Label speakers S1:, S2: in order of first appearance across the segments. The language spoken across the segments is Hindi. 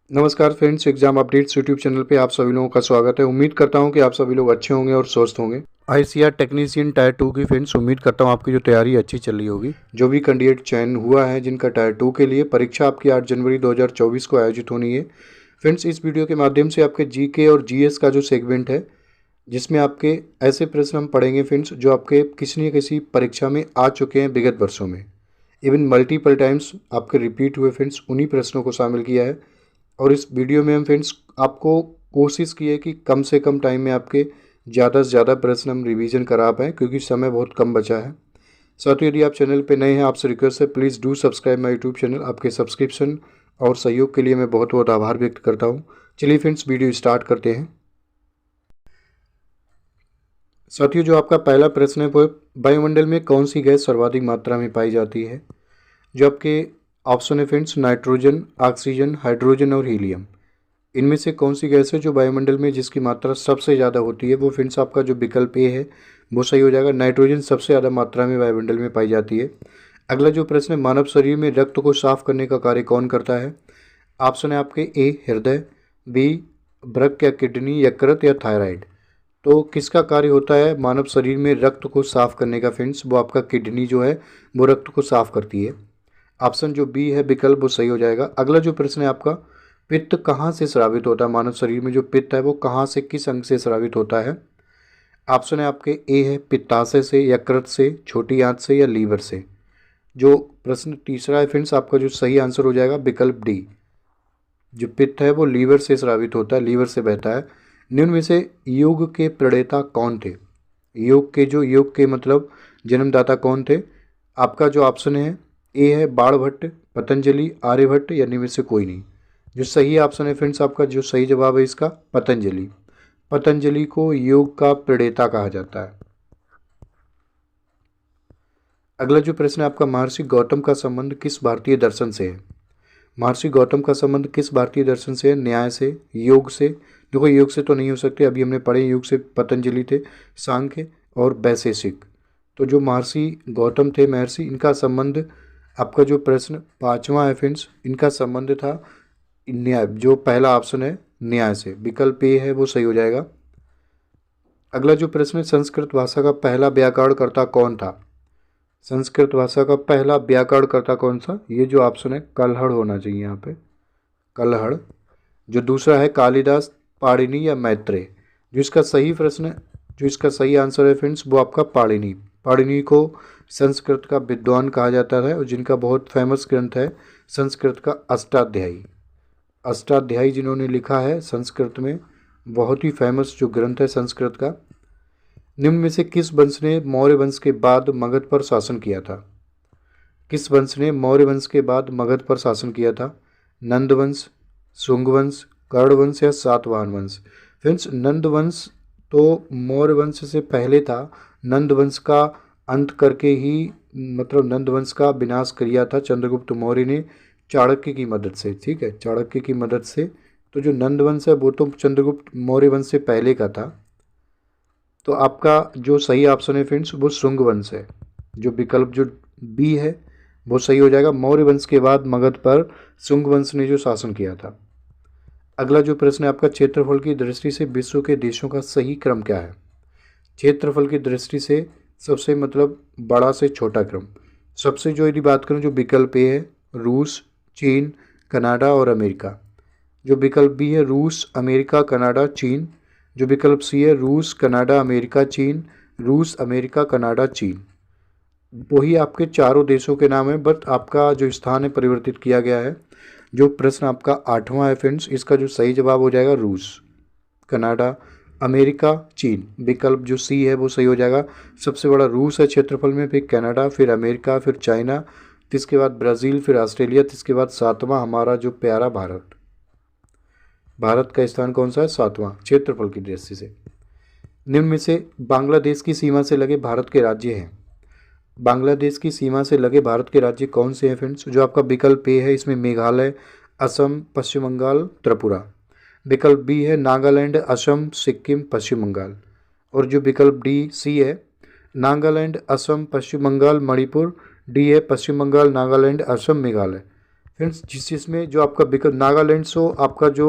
S1: नमस्कार friends, exam updates YouTube channel पे आप सभी लोगों का स्वागत है। उम्मीद करता हूं कि आप सभी लोग अच्छे होंगे और स्वस्थ होंगे। आईसीआर टेक्नीशियन टायर 2 की फ्रेंड्स उम्मीद करता हूं आपकी जो तैयारी अच्छी चल रही होगी। जो भी कैंडिडेट चयन हुआ है जिनका टायर 2 के लिए परीक्षा आपकी 8 जनवरी 2024 को आयोजित होनी है। फ्रेंड्स, इस वीडियो के माध्यम से आपके जीके और जीएस का जो सेगमेंट है जिसमें आपके ऐसे प्रश्न हम पढ़ेंगे फ्रेंड्स जो आपके किसी न किसी परीक्षा में आ चुके हैं विगत वर्षों में। इवन मल्टीपल टाइम्स आपके रिपीट हुए फ्रेंड्स उन्हीं प्रश्नों को शामिल किया है। और इस वीडियो में हम फ्रेंड्स आपको कोशिश की है कि कम से कम टाइम में आपके ज़्यादा से ज़्यादा प्रश्न हम रिवीजन करा पाएँ, क्योंकि समय बहुत कम बचा है। साथ ही यदि आप चैनल पे नए हैं, आपसे रिक्वेस्ट है please do subscribe my YouTube channel. आपके सब्सक्रिप्शन और सहयोग के लिए मैं बहुत बहुत आभार व्यक्त करता हूँ। चलिए फ्रेंड्स, वीडियो स्टार्ट करते हैं। साथियों, जो आपका पहला प्रश्न है वो वायुमंडल में कौन सी गैस सर्वाधिक मात्रा में पाई जाती है। जो आपके ऑप्शन है फ्रेंड्स, नाइट्रोजन, ऑक्सीजन, हाइड्रोजन और हीलियम। इनमें से कौन सी गैस है जो वायुमंडल में जिसकी मात्रा सबसे ज़्यादा होती है। वो फ्रेंड्स आपका जो विकल्प ए है वो सही हो जाएगा। नाइट्रोजन सबसे ज़्यादा मात्रा में वायुमंडल में पाई जाती है। अगला जो प्रश्न है, मानव शरीर में रक्त को साफ करने का कार्य कौन करता है। ऑप्शन है आपके ए हृदय, बी वृक्क या किडनी, यकृत या थायराइड। तो किसका कार्य होता है मानव शरीर में रक्त को साफ करने का फ्रेंड्स, वो आपका किडनी जो है वो रक्त को साफ करती है। ऑप्शन जो बी है विकल्प वो सही हो जाएगा। अगला जो प्रश्न है आपका, पित्त कहाँ से स्रावित होता है। मानव शरीर में जो पित्त है वो कहाँ से, किस अंग से स्रावित होता है। ऑप्शन है आपके ए है पित्ताशय से, यकृत से, छोटी आंत से या लीवर से। जो प्रश्न तीसरा है फ्रेंड्स, आपका जो सही आंसर हो जाएगा विकल्प डी। जो पित्त है वो लीवर से स्रावित होता है, लीवर से बहता है। निम्न में से योग के प्रणेता कौन थे। योग के मतलब जन्मदाता कौन थे। आपका जो ऑप्शन है ए है बाणभट्ट, पतंजलि, आर्यभट्ट या इनमें से कोई नहीं। जो सही ऑप्शन है फ्रेंड्स, आपका जो सही जवाब है इसका पतंजलि। पतंजलि को योग का प्रणेता कहा जाता है। अगला जो प्रश्न है आपका, महर्षि गौतम का संबंध किस भारतीय दर्शन से है। महर्षि गौतम का संबंध किस भारतीय दर्शन से है। न्याय से, योग से। देखो, योग से तो नहीं हो सकते, अभी हमने पढ़े योग से पतंजलि थे, सांख्य और वैशेषिक। तो जो महर्षि गौतम थे महर्षि, इनका संबंध, आपका जो प्रश्न पांचवा है फ्रेंड्स, इनका संबंध था न्याय। जो पहला ऑप्शन है न्याय से, विकल्प ए है वो सही हो जाएगा। अगला जो प्रश्न है, संस्कृत भाषा का पहला व्याकरणकर्ता कौन था। संस्कृत भाषा का पहला व्याकरणकर्ता कौन सा, ये जो ऑप्शन है कल्हड़ होना चाहिए यहाँ पे, कल्हड़। जो दूसरा है कालिदास, पाणिनि या मैत्रेय। जो इसका सही आंसर है फ्रेंड्स वो आपका पाणिनि। पाणिनि को संस्कृत का विद्वान कहा जाता है और जिनका बहुत फेमस ग्रंथ है संस्कृत का अष्टाध्यायी। अष्टाध्यायी जिन्होंने लिखा है संस्कृत में, बहुत ही फेमस जो ग्रंथ है संस्कृत का। निम्न में से किस वंश ने मौर्य वंश के बाद मगध पर शासन किया था। किस वंश ने मौर्य वंश के बाद मगध पर शासन किया था। नंद वंश, शुंग वंश, कर्ण वंश या सातवाहन वंश। फ्रेंड्स, नंद वंश तो मौर्य वंश से पहले था। नंद वंश का अंत करके ही, मतलब नंद वंश का विनाश किया था चंद्रगुप्त मौर्य ने चाणक्य की मदद से। ठीक है, चाणक्य की मदद से। तो जो नंद वंश है वो तो चंद्रगुप्त मौर्य वंश से पहले का था। तो आपका जो सही ऑप्शन है फ्रेंड्स वो शुंग वंश है। जो विकल्प जो बी है वो सही हो जाएगा। मौर्य वंश के बाद मगध पर शुंग वंश ने जो शासन किया था। अगला जो प्रश्न है आपका, क्षेत्रफल की दृष्टि से विश्व के देशों का सही क्रम क्या है। क्षेत्रफल की दृष्टि से सबसे मतलब बड़ा से छोटा क्रम। सबसे जो यदि बात करूं, जो विकल्प ए है रूस, चीन, कनाडा और अमेरिका। जो विकल्प बी है रूस, अमेरिका, कनाडा, चीन। जो विकल्प सी है रूस, कनाडा, अमेरिका, चीन। रूस, अमेरिका, कनाडा, चीन। वही आपके चारों देशों के नाम है, बट आपका जो स्थान है परिवर्तित किया गया है। जो प्रश्न आपका आठवां है फ्रेंड्स, इसका जो सही जवाब हो जाएगा रूस, कनाडा, अमेरिका, चीन। विकल्प जो सी है वो सही हो जाएगा। सबसे बड़ा रूस है क्षेत्रफल में, फिर कनाडा, फिर अमेरिका, फिर चाइना, इसके बाद ब्राज़ील, फिर ऑस्ट्रेलिया, इसके बाद सातवां हमारा जो प्यारा भारत। भारत का स्थान कौन सा है, सातवां क्षेत्रफल की दृष्टि से। निम्न में से बांग्लादेश की सीमा से लगे भारत के राज्य हैं। बांग्लादेश की सीमा से लगे भारत के राज्य कौन से हैं फ्रेंड्स। जो आपका विकल्प ए है इसमें मेघालय, असम, पश्चिम बंगाल, त्रिपुरा। विकल्प बी है नागालैंड, असम, सिक्किम, पश्चिम बंगाल। और जो विकल्प डी सी है नागालैंड, असम, पश्चिम बंगाल, मणिपुर। डी है पश्चिम बंगाल, नागालैंड, असम, मेघालय। फ्रेंड्स जिसमें जो आपका विकल्प नागालैंड सो आपका जो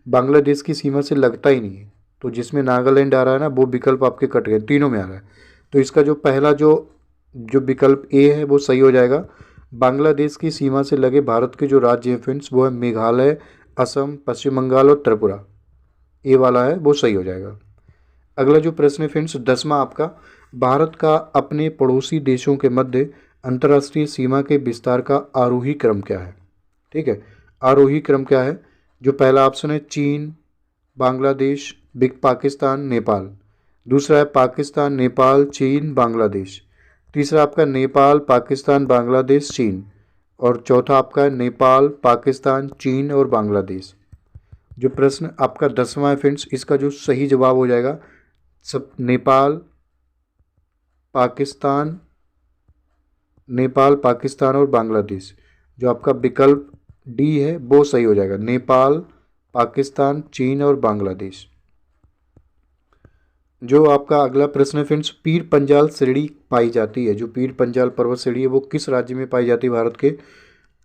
S1: बांग्लादेश की सीमा से लगता ही नहीं है, तो जिसमें नागालैंड आ रहा है ना वो विकल्प आपके कट गए, तीनों में आ रहा है। तो इसका जो पहला जो जो विकल्प ए है वो सही हो जाएगा। बांग्लादेश की सीमा से लगे भारत के जो राज्य हैं फ्रेंड्स वो है मेघालय, असम, पश्चिम बंगाल और त्रिपुरा। ए वाला है वो सही हो जाएगा। अगला जो प्रश्न है फ्रेंड्स 10वां आपका, भारत का अपने पड़ोसी देशों के मध्य अंतर्राष्ट्रीय सीमा के विस्तार का आरोही क्रम क्या है। ठीक है, आरोही क्रम क्या है। जो पहला ऑप्शन है चीन, बांग्लादेश, बिग पाकिस्तान, नेपाल। दूसरा है पाकिस्तान, नेपाल, चीन, बांग्लादेश। तीसरा आपका नेपाल, पाकिस्तान, बांग्लादेश, चीन। और चौथा आपका है नेपाल, पाकिस्तान, चीन और बांग्लादेश। जो प्रश्न आपका 10वां है फ्रेंड्स, इसका जो सही जवाब हो जाएगा सब पाकिस्तान नेपाल, पाकिस्तान और बांग्लादेश। जो आपका विकल्प डी है वो सही हो जाएगा, नेपाल, पाकिस्तान, चीन और बांग्लादेश। जो आपका अगला प्रश्न है फ्रेंड्स, पीर पंजाल श्रेणी पाई जाती है, जो पीर पंजाल पर्वत श्रेणी है वो किस राज्य में पाई जाती है भारत के।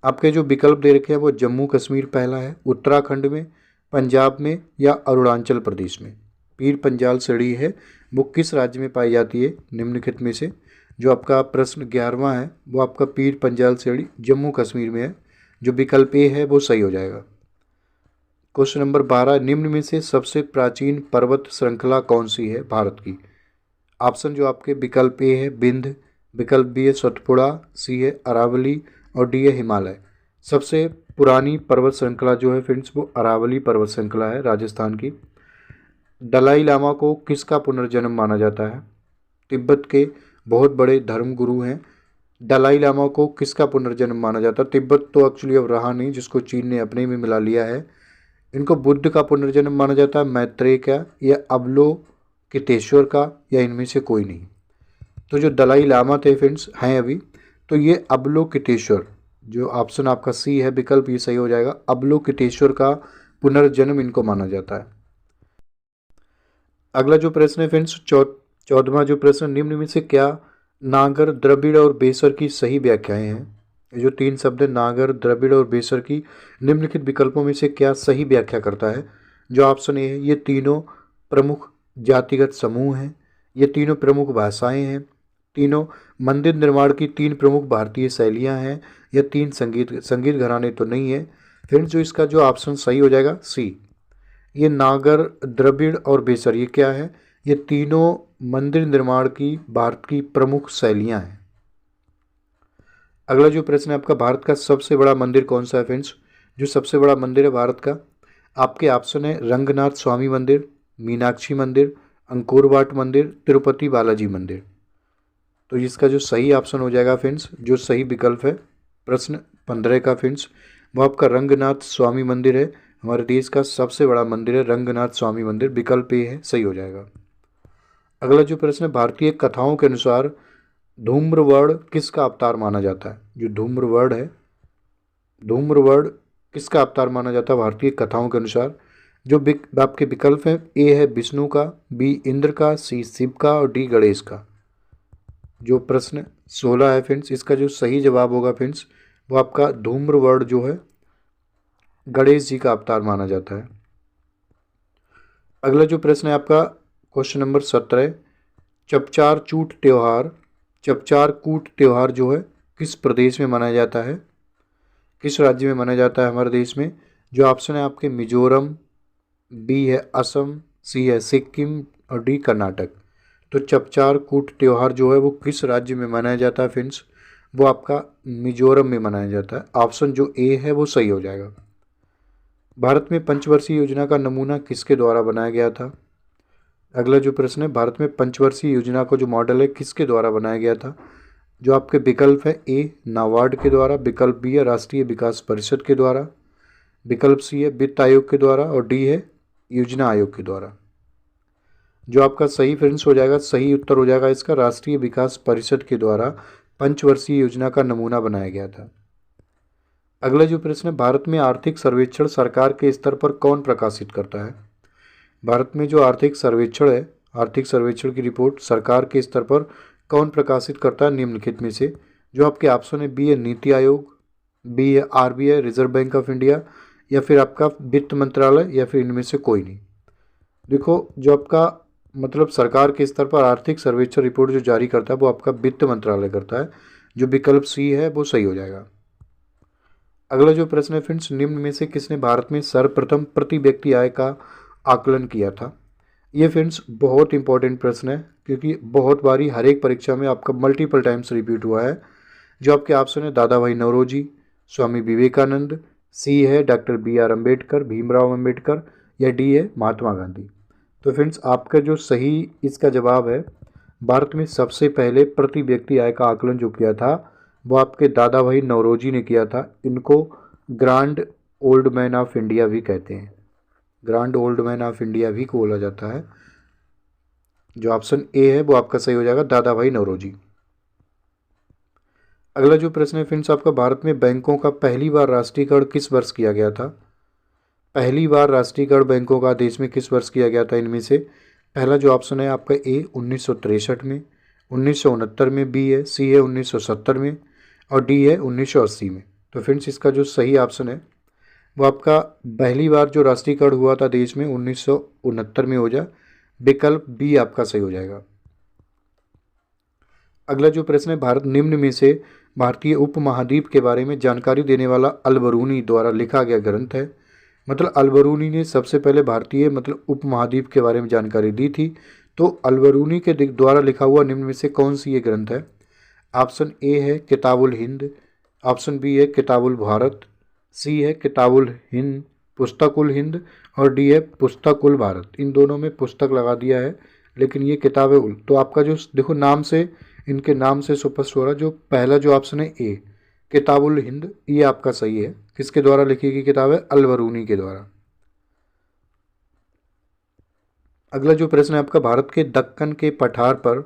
S1: आपके जो विकल्प दे रखे हैं वो जम्मू कश्मीर पहला है, उत्तराखंड में, पंजाब में या अरुणाचल प्रदेश में। पीर पंजाल श्रेणी है वो किस राज्य में पाई जाती है निम्नलिखित में से। जो आपका प्रश्न 11वां है वो आपका पीर पंजाल श्रेणी जम्मू कश्मीर में है। जो विकल्प ए है वो सही हो जाएगा। क्वेश्चन नंबर 12, निम्न में से सबसे प्राचीन पर्वत श्रृंखला कौन सी है भारत की। ऑप्शन जो आपके विकल्प ए है विंध्य, विकल्प बी है सतपुड़ा, सी है अरावली और डी है हिमालय। सबसे पुरानी पर्वत श्रृंखला जो है फ्रेंड्स वो अरावली पर्वत श्रृंखला है राजस्थान की। दलाई लामा को किसका पुनर्जन्म माना जाता है। तिब्बत के बहुत बड़े धर्मगुरु हैं, दलाई लामा को किसका पुनर्जन्म माना जाता है। तिब्बत तो एक्चुअली अब रहा नहीं, जिसको चीन ने अपने में मिला लिया है। इनको बुद्ध का पुनर्जन्म माना जाता है, मैत्रेय का या अवलोकितेश्वर का या इनमें से कोई नहीं। तो जो दलाई लामा थे फ्रेंड्स हैं अभी, तो ये अवलोकितेश्वर, जो ऑप्शन आपका सी है विकल्प ये सही हो जाएगा। अवलोकितेश्वर का पुनर्जन्म इनको माना जाता है। अगला जो प्रश्न है फ्रेंड्स 14वां जो प्रश्न, निम्न में से क्या नागर, द्रविड़ और बेसर की सही व्याख्याएं हैं। ये जो तीन शब्द है नागर, द्रविड़ और बेसर की निम्नलिखित विकल्पों में से क्या सही व्याख्या करता है। जो ऑप्शन ए है, ये तीनों प्रमुख जातिगत समूह हैं, ये तीनों प्रमुख भाषाएं हैं, तीनों मंदिर निर्माण की तीन प्रमुख भारतीय शैलियां हैं, या तीन संगीत घराने तो नहीं है। फ्रेंड्स जो इसका जो ऑप्शन सही हो जाएगा सी, ये नागर, द्रविड़ और बेसर ये क्या है, ये तीनों मंदिर निर्माण की भारत की प्रमुख शैलियां हैं। अगला जो प्रश्न है आपका, भारत का सबसे बड़ा मंदिर कौन सा है फ्रेंड्स। जो सबसे बड़ा मंदिर है भारत का, आपके ऑप्शन है रंगनाथ स्वामी मंदिर, मीनाक्षी मंदिर, अंकोर वाट मंदिर, तिरुपति बालाजी मंदिर। तो इसका जो सही ऑप्शन हो जाएगा फ्रेंड्स, जो सही विकल्प है प्रश्न 15 का फ्रेंड्स, वो आपका रंगनाथ स्वामी मंदिर है। हमारे देश का सबसे बड़ा मंदिर है रंगनाथ स्वामी मंदिर, विकल्प ए है सही हो जाएगा। अगला जो प्रश्न है, भारतीय कथाओं के अनुसार धूम्रवर्ण किसका अवतार माना जाता है। जो धूम्रवर्ण है, धूम्रवर्ण किसका अवतार माना जाता है भारतीय कथाओं के अनुसार। जो आपके विकल्प हैं, ए है विष्णु का, बी इंद्र का, सी शिव का और डी गणेश का। जो प्रश्न 16 है फ्रेंड्स, इसका जो सही जवाब होगा फ्रेंड्स वो आपका धूम्रवर्ण जो है गणेश जी का अवतार माना जाता है। अगला जो प्रश्न है आपका क्वेश्चन नंबर 17, चपचार चूट त्यौहार, चपचार कूट त्यौहार जो है किस प्रदेश में मनाया जाता है, किस राज्य में मनाया जाता है हमारे देश में। जो ऑप्शन है आपके मिजोरम, बी है असम, सी है सिक्किम और डी कर्नाटक। तो चपचार कूट त्यौहार जो है वो किस राज्य में मनाया जाता है फ्रेंड्स, वो आपका मिजोरम में मनाया जाता है। ऑप्शन जो ए है वो सही हो जाएगा। भारत में पंचवर्षीय योजना का नमूना किसके द्वारा बनाया गया था। अगला जो प्रश्न है, भारत में पंचवर्षीय योजना का जो मॉडल है किसके द्वारा बनाया गया था। जो आपके विकल्प है, ए नाबार्ड के द्वारा, विकल्प बी है राष्ट्रीय विकास परिषद के द्वारा, विकल्प सी है वित्त आयोग के द्वारा और डी है योजना आयोग के द्वारा। जो आपका सही फ्रेंड्स हो जाएगा, सही उत्तर हो जाएगा इसका राष्ट्रीय विकास परिषद के द्वारा पंचवर्षीय योजना का नमूना बनाया गया था। अगला जो प्रश्न है, भारत में आर्थिक सर्वेक्षण सरकार के स्तर पर कौन प्रकाशित करता है। भारत में जो आर्थिक सर्वेक्षण है, आर्थिक सर्वेक्षण की रिपोर्ट सरकार के स्तर पर कौन प्रकाशित करता है निम्नलिखित में से। जो आपके ऑप्शन है, बी है नीति आयोग, बी है RBI reserve bank of India, या फिर आपका वित्त मंत्रालय, या फिर इनमें से कोई नहीं। देखो जो आपका मतलब सरकार के स्तर पर आर्थिक सर्वेक्षण रिपोर्ट जो जारी करता है वो आपका वित्त मंत्रालय करता है। जो विकल्प सी है वो सही हो जाएगा। अगला जो प्रश्न है फ्रेंड्स, निम्न में से किसने भारत में सर्वप्रथम प्रति व्यक्ति आय का आकलन किया था। ये फ्रेंड्स बहुत इंपॉर्टेंट प्रश्न है, क्योंकि बहुत बारी हर एक परीक्षा में आपका मल्टीपल टाइम्स रिपीट हुआ है। जो आपके ऑप्शन है दादा भाई नौरोजी, स्वामी विवेकानंद, सी है doctor B R Ambedkar, Bhimrao Ambedkar, या डी है महात्मा गांधी। तो फ्रेंड्स आपका जो सही इसका जवाब है, भारत में सबसे पहले प्रति व्यक्ति आय का आकलन जो किया था वो आपके दादा भाई नौरोजी ने किया था। इनको grand old man of India भी कहते हैं, grand old man of India भी को बोला जाता है। जो ऑप्शन ए है वो आपका सही हो जाएगा, दादा भाई नौरोजी। अगला जो प्रश्न है फ्रेंड्स आपका, भारत में बैंकों का पहली बार राष्ट्रीयकरण किस वर्ष किया गया था। पहली बार राष्ट्रीयकरण बैंकों का देश में किस वर्ष किया गया था। इनमें से पहला जो ऑप्शन है आपका ए 1963 में, 1969 में, बी है, सी है 1970 में, और डी है 1980 में। तो फ्रेंड्स इसका जो सही ऑप्शन है वो आपका पहली बार जो राष्ट्रीयकरण हुआ था देश में 1969 में हो जाए, विकल्प बी आपका सही हो जाएगा। अगला जो प्रश्न है, भारत निम्न में से भारतीय उपमहाद्वीप के बारे में जानकारी देने वाला अल-बरूनी द्वारा लिखा गया ग्रंथ है। मतलब अल-बरूनी ने सबसे पहले भारतीय मतलब उपमहाद्वीप के बारे में जानकारी दी थी। तो अल-बरूनी के द्वारा लिखा हुआ निम्न में से कौन सी ये ग्रंथ है। ऑप्शन ए है किताबुल हिंद, ऑप्शन बी है किताबुल भारत, सी है किताबुल हिंद पुस्तकुल हिंद, और डी है पुस्तकुल भारत। इन दोनों में पुस्तक लगा दिया है, लेकिन ये किताब है उल। तो आपका जो देखो नाम से, इनके नाम से स्पष्ट हो रहा, जो पहला जो ऑप्शन है ए किताबुल हिंद, ये आपका सही है। किसके द्वारा लिखी गई किताब है, अल-बरूनी के द्वारा। अगला जो प्रश्न है आपका, भारत के दक्कन के पठार पर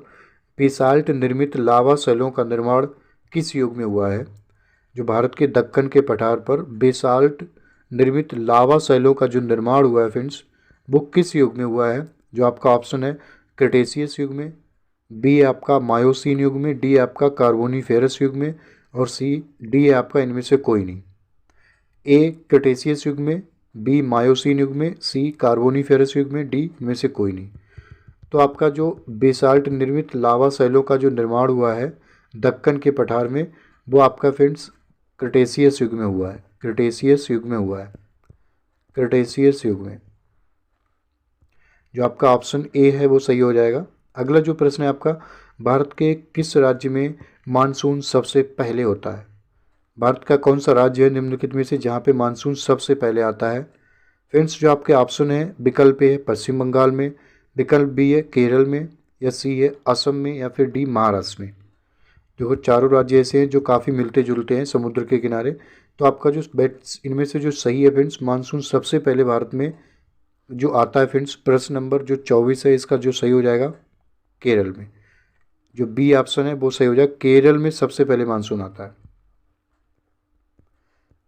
S1: बेसाल्ट निर्मित लावा शैलों का निर्माण किस युग में हुआ है। जो भारत के दक्कन के पठार पर बेसाल्ट निर्मित लावा शैलों का जो निर्माण हुआ है फ्रेंड्स, वो किस युग में हुआ है। जो आपका ऑप्शन है क्रेटेशियस युग में, बी आपका मायोसीन युग में, डी आपका कार्बोनीफेरस युग में, और सी डी है आपका इनमें से कोई नहीं। ए क्रेटेशियस युग में, बी मायोसीन युग में, सी कार्बोनीफेरस युग में, डी इनमें से कोई नहीं। तो आपका जो बेसाल्ट निर्मित लावा शैलों का जो निर्माण हुआ है दक्कन के पठार में, वो आपका फ्रेंड्स क्रेटेशियस युग में हुआ है, क्रेटेशियस युग में हुआ है, क्रेटेशियस युग में। जो आपका ऑप्शन ए है वो सही हो जाएगा। अगला जो प्रश्न है आपका, भारत के किस राज्य में मानसून सबसे पहले होता है। भारत का कौन सा राज्य है निम्नलिखित में से जहाँ पे मानसून सबसे पहले आता है। फ्रेंड्स जो आपके ऑप्शन है, विकल्प ए है पश्चिम बंगाल में, विकल्प बी है केरल में, या सी है असम में, या फिर डी महाराष्ट्र में। देखो चारों राज्य ऐसे हैं जो काफ़ी मिलते जुलते हैं समुद्र के किनारे। तो आपका जो इनमें से जो सही है फ्रेंड्स, मानसून सबसे पहले भारत में जो आता है फ्रेंड्स, प्रश्न नंबर जो 24 है इसका जो सही हो जाएगा केरल में। जो बी ऑप्शन है वो सही हो जाएगा, केरल में सबसे पहले मानसून आता है।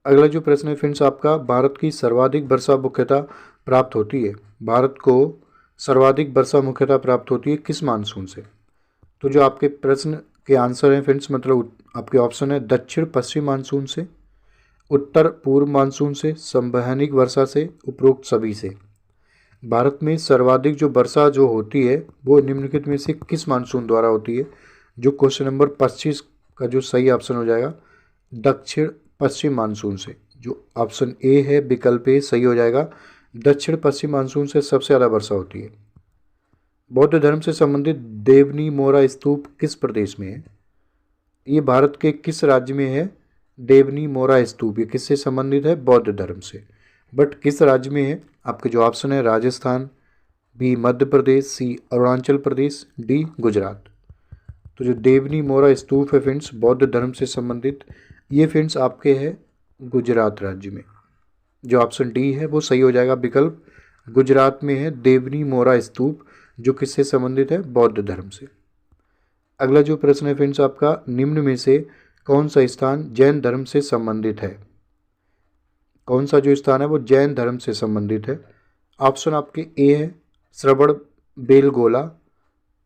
S1: अगला जो प्रश्न है फ्रेंड्स आपका, भारत की सर्वाधिक वर्षा मुख्यतः प्राप्त होती है। भारत को सर्वाधिक वर्षा मुख्यतः प्राप्त होती है किस मानसून से। तो जो आपके प्रश्न के आंसर हैं फ्रेंड्स, मतलब आपके ऑप्शन है दक्षिण पश्चिम मानसून से, उत्तर पूर्व मानसून से, संवहनिक वर्षा से, उपरोक्त सभी से। भारत में सर्वाधिक जो वर्षा जो होती है वो निम्नलिखित में से किस मानसून द्वारा होती है। जो क्वेश्चन नंबर 25 का जो सही ऑप्शन हो जाएगा दक्षिण पश्चिम मानसून से। जो ऑप्शन ए है विकल्प ए सही हो जाएगा, दक्षिण पश्चिम मानसून से सबसे ज़्यादा वर्षा होती है। बौद्ध धर्म से संबंधित देवनी मोरा स्तूप किस प्रदेश में है। ये भारत के किस राज्य में है देवनी मोरा स्तूप, ये किससे संबंधित है, बौद्ध धर्म से, बट किस राज्य में है। आपके जो ऑप्शन है राजस्थान, बी मध्य प्रदेश, सी अरुणाचल प्रदेश, डी गुजरात। तो जो देवनी मोरा स्तूप है फ्रेंड्स बौद्ध धर्म से संबंधित, ये फ्रेंड्स आपके है गुजरात राज्य में। जो ऑप्शन डी है वो सही हो जाएगा, विकल्प गुजरात में है देवनी मोरा स्तूप, जो किससे संबंधित है, बौद्ध धर्म से। अगला जो प्रश्न है फ्रेंड्स आपका, निम्न में से कौन सा स्थान जैन धर्म से संबंधित है। कौन सा जो स्थान है वो जैन धर्म से संबंधित है। ऑप्शन आपके ए है श्रवण बेलगोला,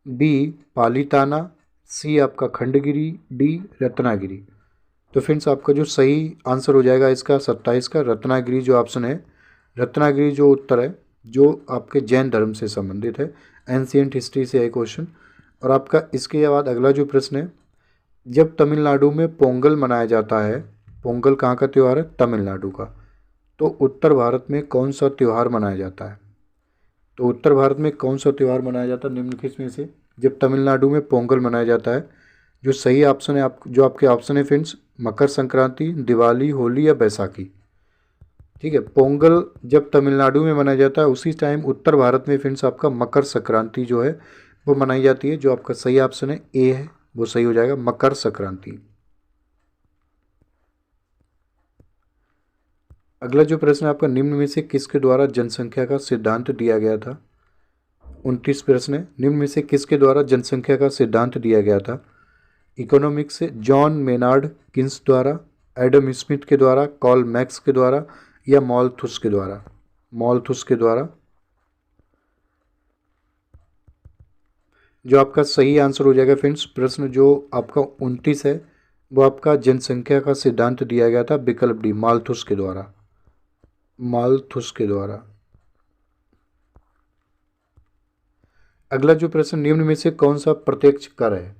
S1: बी पालीताना, सी आपका खंडगिरी, डी रत्नागिरी। तो फ्रेंड्स आपका जो सही आंसर हो जाएगा इसका 27 का रत्नागिरी जो ऑप्शन है, रत्नागिरी जो उत्तर है जो आपके जैन धर्म से संबंधित है, एंशियंट हिस्ट्री से है क्वेश्चन। और आपका इसके बाद अगला जो प्रश्न है, जब तमिलनाडु में पोंगल मनाया जाता है, पोंगल कहाँ का त्यौहार है? तमिलनाडु का। तो उत्तर भारत में कौन सा त्यौहार मनाया जाता है? तो उत्तर भारत में कौन सा त्यौहार मनाया जाता है निम्नलिखित में से जब तमिलनाडु में पोंगल मनाया जाता है? जो सही ऑप्शन है जो आपके ऑप्शन है फ्रेंड्स, मकर संक्रांति, दिवाली, होली या बैसाखी। ठीक है, पोंगल जब तमिलनाडु में मनाया जाता है उसी टाइम उत्तर भारत में फ्रेंड्स आपका मकर संक्रांति जो है वो मनाई जाती है। जो आपका सही ऑप्शन है ए है वो सही हो जाएगा, मकर संक्रांति। अगला जो प्रश्न है आपका, निम्न में से किसके द्वारा जनसंख्या का सिद्धांत दिया गया था? 29 प्रश्न है, निम्न में से किसके द्वारा जनसंख्या का सिद्धांत दिया गया था? इकोनॉमिक्स से जॉन मेनार्ड किन्स द्वारा, एडम स्मिथ के द्वारा, कॉल मैक्स के द्वारा या मॉलथुस के द्वारा? मॉलथुस के द्वारा। जो आपका सही आंसर हो जाएगा फ्रेंड्स, प्रश्न जो आपका 29 है वो आपका जनसंख्या का सिद्धांत दिया गया था विकल्प डी, मालथुस के द्वारा, मालथुस के द्वारा। अगला जो प्रश्न, निम्न में से कौन सा प्रत्यक्ष कर है?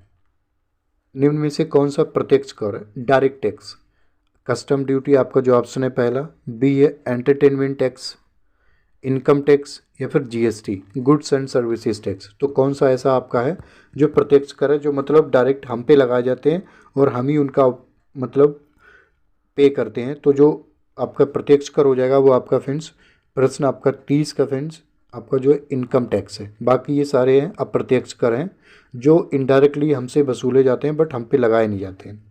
S1: निम्न में से कौन सा प्रत्यक्ष कर है? डायरेक्ट टैक्स, कस्टम ड्यूटी आपका जो ऑप्शन है पहला, बी है एंटरटेनमेंट टैक्स, इनकम टैक्स या फिर GST, goods and services tax. तो कौन सा ऐसा आपका है जो प्रत्यक्ष कर है, जो मतलब डायरेक्ट हम पे लगाए जाते हैं और हम ही उनका मतलब पे करते हैं? तो जो आपका प्रत्यक्ष कर हो जाएगा वो आपका फ्रेंड्स प्रश्न आपका 30 का फ्रेंड्स आपका जो इनकम टैक्स है। बाकी ये सारे हैं अप्रत्यक्ष कर हैं जो इनडायरेक्टली हमसे वसूले जाते हैं बट हम पे लगाए नहीं जाते हैं।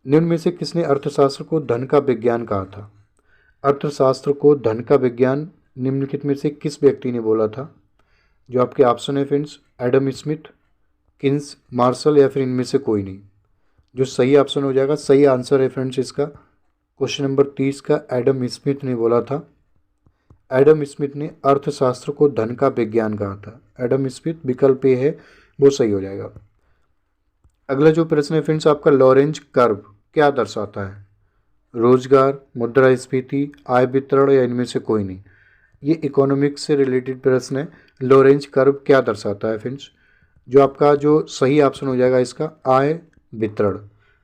S1: निम्न में से किसने अर्थशास्त्र को धन का विज्ञान कहा था? अर्थशास्त्र को धन का विज्ञान निम्नलिखित में से किस व्यक्ति ने बोला था? जो आपके ऑप्शन है friends, Adam Smith, Keynes, Marshall या फिर इनमें से कोई नहीं। जो सही ऑप्शन हो जाएगा, सही आंसर है फ्रेंड्स इसका क्वेश्चन नंबर 30 का एडम स्मिथ ने बोला था। एडम स्मिथ ने अर्थशास्त्र को धन का विज्ञान कहा था। एडम स्मिथ विकल्प ए है वो सही हो जाएगा। अगला जो प्रश्न है फ्रेंड्स आपका, लॉरेंज कर्व क्या दर्शाता है? रोजगार, मुद्रास्फीति, आय वितरण या इनमें से कोई नहीं। ये इकोनॉमिक्स से रिलेटेड प्रश्न है। लॉरेंज कर्व क्या दर्शाता है फ्रेंड्स? जो आपका जो सही ऑप्शन हो जाएगा इसका आय वितरण,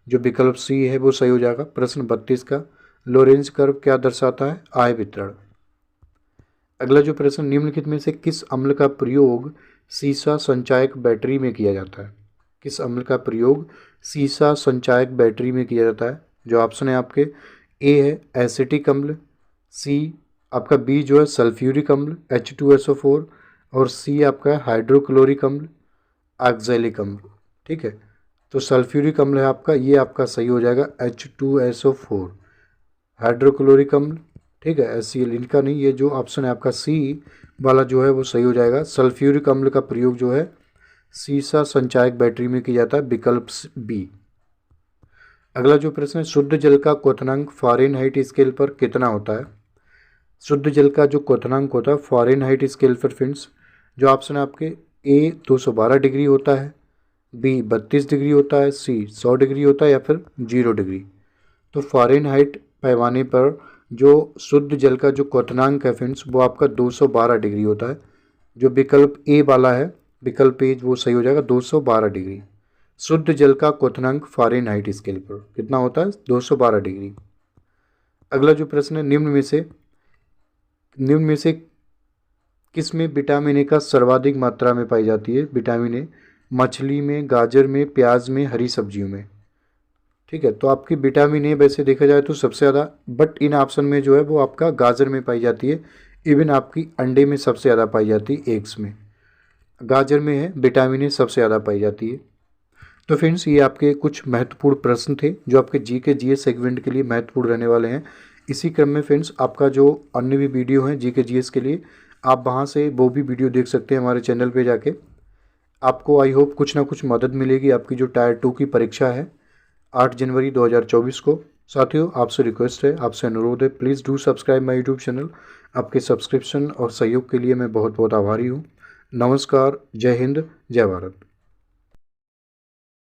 S1: जो विकल्प सी है वो सही हो जाएगा। प्रश्न 32 का लॉरेंज कर्व क्या दर्शाता है? आय वितरण। अगला जो प्रश्न, निम्नलिखित में से किस अम्ल का प्रयोग सीसा संचायक बैटरी में किया जाता है? किस अम्ल का प्रयोग सीसा संचायक बैटरी में किया जाता है? जो ऑप्शन है आपके, ए है एसिटिक अम्ल, सी आपका बी जो है सल्फ्यूरिक अम्ल H2SO4 और सी आपका हाइड्रोक्लोरिक अम्ल ऑक्सैलिक अम्ल। ठीक है, तो सल्फ्यूरिक अम्ल है आपका, ये आपका सही हो जाएगा H2SO4। हाइड्रोक्लोरिक अम्ल, ठीक है, HCl इनका नहीं, ये जो ऑप्शन है आपका सी वाला जो है वो सही हो जाएगा। सल्फ्यूरिक अम्ल का प्रयोग जो है सीसा संचायक बैटरी में किया जाता है, विकल्प बी। अगला जो प्रश्न है, शुद्ध जल का क्वथनांक फ़ारेनहाइट स्केल पर कितना होता है? शुद्ध जल का जो क्वथनांक होता है फ़ारेनहाइट स्केल पर फ्रेंड्स, जो ऑप्शन है आपके, ए 212 डिग्री होता है, बी 32 डिग्री होता है, सी 100 डिग्री होता है या फिर 0 डिग्री। तो फ़ारेनहाइट पैमाने पर जो शुद्ध जल का जो क्वथनांक है फ्रेंड्स वो आपका 212 डिग्री होता है। जो विकल्प ए वाला है, विकल्प ए वो सही हो जाएगा, 212 डिग्री। शुद्ध जल का क्वथनांक फ़ारेनहाइट स्केल पर कितना होता है? 212 डिग्री। अगला जो प्रश्न है, निम्न में से किस में विटामिन ए का सर्वाधिक मात्रा में पाई जाती है? विटामिन ए मछली में, गाजर में, प्याज में, हरी सब्जियों में। ठीक है, तो आपकी विटामिन ए वैसे देखा जाए तो सबसे ज़्यादा, बट इन ऑप्शन में जो है वो आपका गाजर में पाई जाती है। इवन आपकी अंडे में सबसे ज़्यादा पाई जाती है, एग्स में। गाजर में है विटामिन ए सबसे ज़्यादा पाई जाती है। तो फ्रेंड्स ये आपके कुछ महत्वपूर्ण प्रश्न थे जो आपके जीके जीएस सेगमेंट के लिए महत्वपूर्ण रहने वाले हैं। इसी क्रम में फ्रेंड्स आपका जो अन्य भी वीडियो हैं जीके जीएस के लिए, आप वहाँ से वो भी वीडियो देख सकते हैं हमारे चैनल पे जाके। आपको आई होप कुछ ना कुछ मदद मिलेगी आपकी जो टायर 2 की परीक्षा है 8 जनवरी 2024 को। साथियों आपसे रिक्वेस्ट है, आपसे अनुरोध है, please do subscribe my YouTube channel. आपके सब्सक्रिप्शन और सहयोग के लिए मैं बहुत बहुत आभारी हूँ। नमस्कार, जय हिंद, जय भारत।